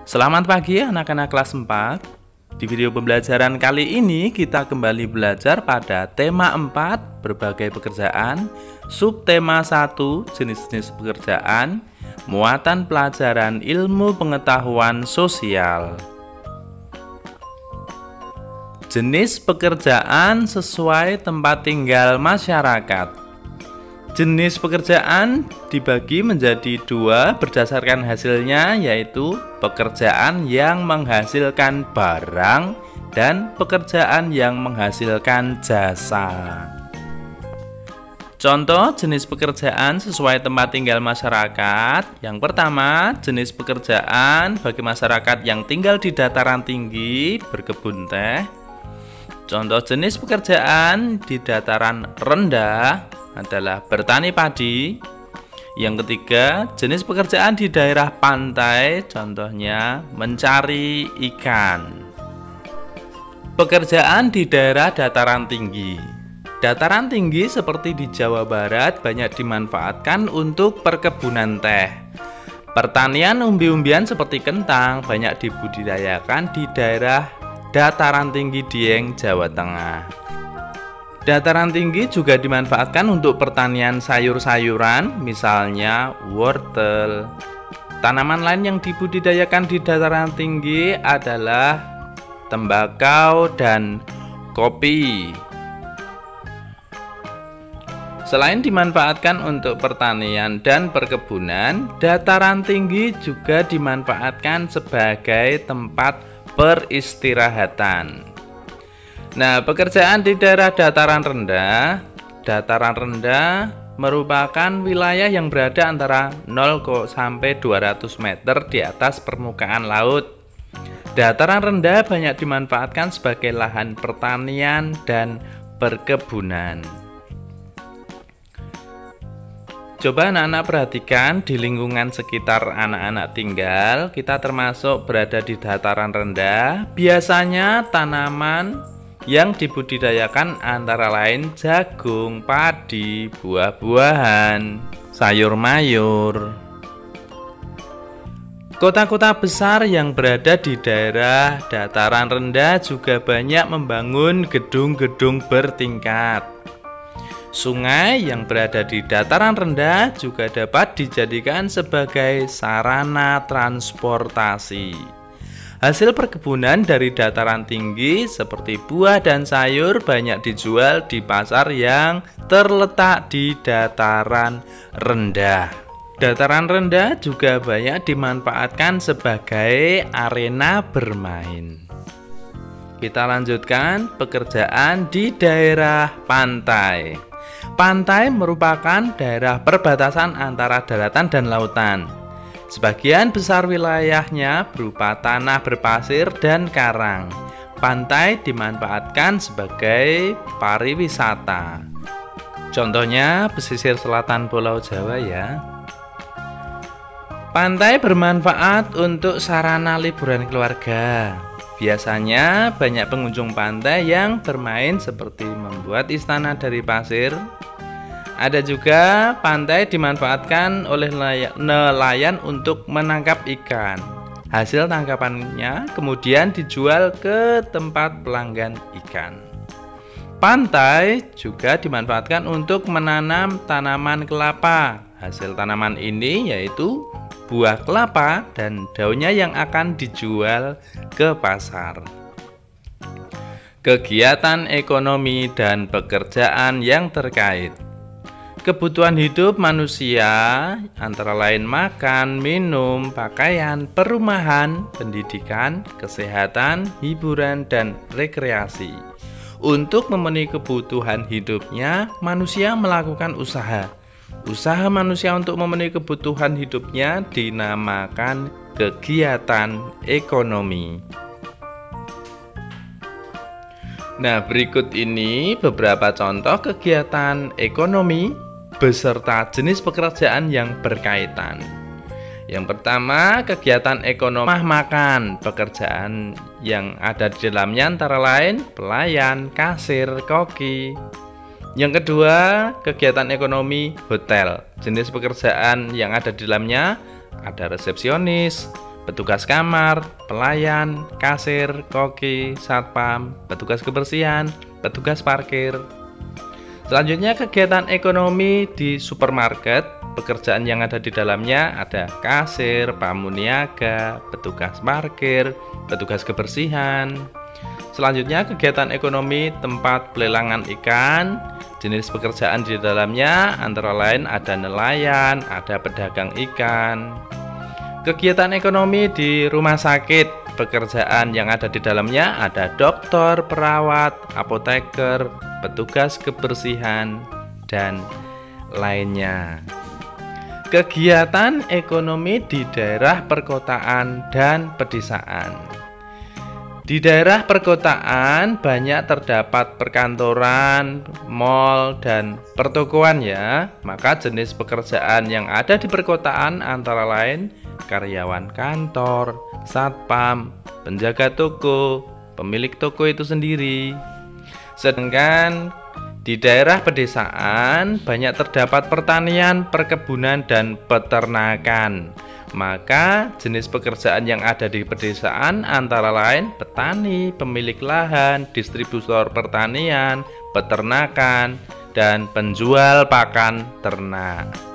Selamat pagi anak-anak kelas 4. Di video pembelajaran kali ini kita kembali belajar pada tema 4 berbagai pekerjaan, subtema 1 jenis-jenis pekerjaan, muatan pelajaran ilmu pengetahuan sosial. Jenis pekerjaan sesuai tempat tinggal masyarakat. Jenis pekerjaan dibagi menjadi dua berdasarkan hasilnya, yaitu pekerjaan yang menghasilkan barang dan pekerjaan yang menghasilkan jasa. Contoh jenis pekerjaan sesuai tempat tinggal masyarakat. Yang pertama, jenis pekerjaan bagi masyarakat yang tinggal di dataran tinggi berkebun teh. Contoh jenis pekerjaan di dataran rendah adalah bertani padi. Yang ketiga, jenis pekerjaan di daerah pantai, contohnya mencari ikan. Pekerjaan di daerah dataran tinggi. Dataran tinggi seperti di Jawa Barat banyak dimanfaatkan untuk perkebunan teh. Pertanian umbi-umbian seperti kentang banyak dibudidayakan di daerah dataran tinggi Dieng, Jawa Tengah. Dataran tinggi juga dimanfaatkan untuk pertanian sayur-sayuran, misalnya wortel. Tanaman lain yang dibudidayakan di dataran tinggi adalah tembakau dan kopi. Selain dimanfaatkan untuk pertanian dan perkebunan, dataran tinggi juga dimanfaatkan sebagai tempat peristirahatan. Nah, pekerjaan di daerah dataran rendah merupakan wilayah yang berada antara 0 sampai 200 meter di atas permukaan laut. Dataran rendah banyak dimanfaatkan sebagai lahan pertanian dan perkebunan. Coba anak-anak perhatikan di lingkungan sekitar anak-anak tinggal, kita termasuk berada di dataran rendah. Biasanya tanaman yang dibudidayakan antara lain jagung, padi, buah-buahan, sayur-mayur. Kota-kota besar yang berada di daerah dataran rendah juga banyak membangun gedung-gedung bertingkat. Sungai yang berada di dataran rendah juga dapat dijadikan sebagai sarana transportasi. Hasil perkebunan dari dataran tinggi seperti buah dan sayur banyak dijual di pasar yang terletak di dataran rendah. Dataran rendah juga banyak dimanfaatkan sebagai arena bermain. Kita lanjutkan pekerjaan di daerah pantai. Pantai merupakan daerah perbatasan antara daratan dan lautan. Sebagian besar wilayahnya berupa tanah berpasir dan karang. Pantai dimanfaatkan sebagai pariwisata. Contohnya pesisir selatan Pulau Jawa ya. Pantai bermanfaat untuk sarana liburan keluarga. Biasanya banyak pengunjung pantai yang bermain seperti membuat istana dari pasir. Ada juga pantai dimanfaatkan oleh nelayan untuk menangkap ikan. Hasil tangkapannya kemudian dijual ke tempat pelanggan ikan. Pantai juga dimanfaatkan untuk menanam tanaman kelapa. Hasil tanaman ini yaitu buah kelapa dan daunnya yang akan dijual ke pasar. Kegiatan ekonomi dan pekerjaan yang terkait. Kebutuhan hidup manusia antara lain makan, minum, pakaian, perumahan, pendidikan, kesehatan, hiburan, dan rekreasi. Untuk memenuhi kebutuhan hidupnya, manusia melakukan usaha. Usaha manusia untuk memenuhi kebutuhan hidupnya dinamakan kegiatan ekonomi. Nah, berikut ini beberapa contoh kegiatan ekonomi beserta jenis pekerjaan yang berkaitan. Yang pertama, kegiatan ekonomi makan. Pekerjaan yang ada di dalamnya antara lain pelayan, kasir, koki. Yang kedua, kegiatan ekonomi hotel. Jenis pekerjaan yang ada di dalamnya ada resepsionis, petugas kamar, pelayan, kasir, koki, satpam, petugas kebersihan, petugas parkir. Selanjutnya kegiatan ekonomi di supermarket. Pekerjaan yang ada di dalamnya ada kasir, pamuniaga, petugas parkir, petugas kebersihan. Selanjutnya kegiatan ekonomi tempat pelelangan ikan. Jenis pekerjaan di dalamnya antara lain ada nelayan, ada pedagang ikan. Kegiatan ekonomi di rumah sakit. Pekerjaan yang ada di dalamnya ada dokter, perawat, apoteker, petugas kebersihan, dan lainnya. Kegiatan ekonomi di daerah perkotaan dan pedesaan. Di daerah perkotaan banyak terdapat perkantoran, mal, dan pertokoan ya. Maka jenis pekerjaan yang ada di perkotaan antara lain karyawan kantor, satpam, penjaga toko, pemilik toko itu sendiri. Sedangkan di daerah pedesaan banyak terdapat pertanian, perkebunan, dan peternakan. Maka jenis pekerjaan yang ada di pedesaan antara lain petani, pemilik lahan, distributor pertanian, peternakan, dan penjual pakan ternak.